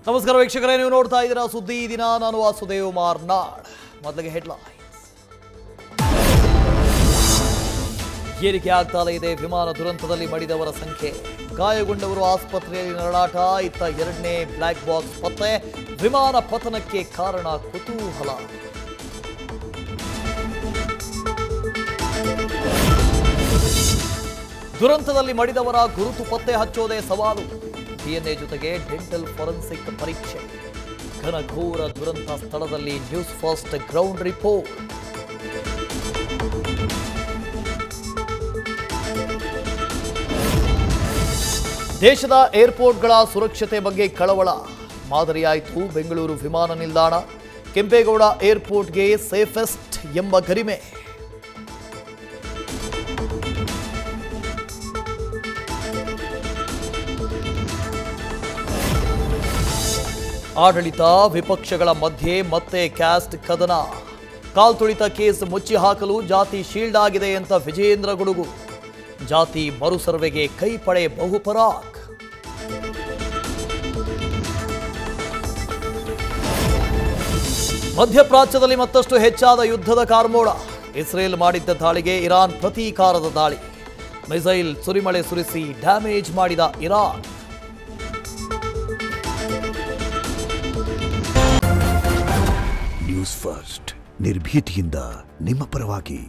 ನಮಸ್ಕಾರ ವೀಕ್ಷಕರೇ, ನೀವು ನೋಡ್ತಾ ಇದ್ದೀರಾ ಸುದ್ದಿ ದಿನ. ನಾನು ವಾಸುದೇವ್ ಮಾರ್ನಾಡ್. ಮೊದಲಿಗೆ ಹೆಡ್ಲೈನ್ಸ್. ಏರಿಕೆ ಆಗ್ತಾಲೇ ಇದೆ ವಿಮಾನ ದುರಂತದಲ್ಲಿ ಮಡಿದವರ ಸಂಖ್ಯೆ. ಗಾಯಗೊಂಡವರು ಆಸ್ಪತ್ರೆಯಲ್ಲಿ ನರಳಾಟ. ಇತ್ತ ಎರಡನೇ ಬ್ಲ್ಯಾಕ್ ಬಾಕ್ಸ್ ಪತ್ತೆ. ವಿಮಾನ ಪತನಕ್ಕೆ ಕಾರಣ ಕುತೂಹಲ. ದುರಂತದಲ್ಲಿ ಮಡಿದವರ ಗುರುತು ಪತ್ತೆ ಹಚ್ಚೋದೇ ಸವಾಲು. ಡಿಎನ್ಎ ಜೊತೆಗೆ ಡೆಂಟಲ್ ಫೋರೆನ್ಸಿಕ್ ಪರೀಕ್ಷೆ. ಘನಘೋರ ದುರಂತ ಸ್ಥಳದಲ್ಲಿ ನ್ಯೂಸ್ ಫಸ್ಟ್ ಗ್ರೌಂಡ್ ರಿಪೋರ್ಟ್. ದೇಶದ ಏರ್ಪೋರ್ಟ್ಗಳ ಸುರಕ್ಷತೆ ಬಗ್ಗೆ ಕಳವಳ. ಮಾದರಿಯಾಯಿತು ಬೆಂಗಳೂರು ವಿಮಾನ ನಿಲ್ದಾಣ. ಕೆಂಪೇಗೌಡ ಏರ್ಪೋರ್ಟ್ಗೆ ಸೇಫೆಸ್ಟ್ ಎಂಬ ಗರಿಮೆ. ಆಡಳಿತ ವಿಪಕ್ಷಗಳ ಮಧ್ಯೆ ಮತ್ತೆ ಕ್ಯಾಸ್ಟ್ ಕದನ. ಕಾಲ್ತುಳಿತ ಕೇಸ್ ಮುಚ್ಚಿ ಹಾಕಲು ಜಾತಿ ಶೀಲ್ಡ್ ಆಗಿದೆ ಅಂತ ವಿಜೇಂದ್ರ ಗುಡುಗು. ಜಾತಿ ಮರುಸರ್ವೆಗೆ ಕೈಪಡೆ ಬಹುಪರಾಕ್. ಮಧ್ಯಪ್ರಾಚ್ಯದಲ್ಲಿ ಮತ್ತಷ್ಟು ಹೆಚ್ಚಾದ ಯುದ್ಧದ ಕಾರ್ಮೋಡ. ಇಸ್ರೇಲ್ ಮಾಡಿದ್ದ ದಾಳಿಗೆ ಇರಾನ್ ಪ್ರತೀಕಾರದ ದಾಳಿ. ಮಿಸೈಲ್ ಸುರಿಮಳೆ ಸುರಿಸಿ ಡ್ಯಾಮೇಜ್ ಮಾಡಿದ ಇರಾನ್. ನ್ಯೂಸ್ ಫಸ್ಟ್ ನಿರ್ಭೀತಿಯಿಂದ ನಿಮ್ಮ ಪರವಾಗಿ.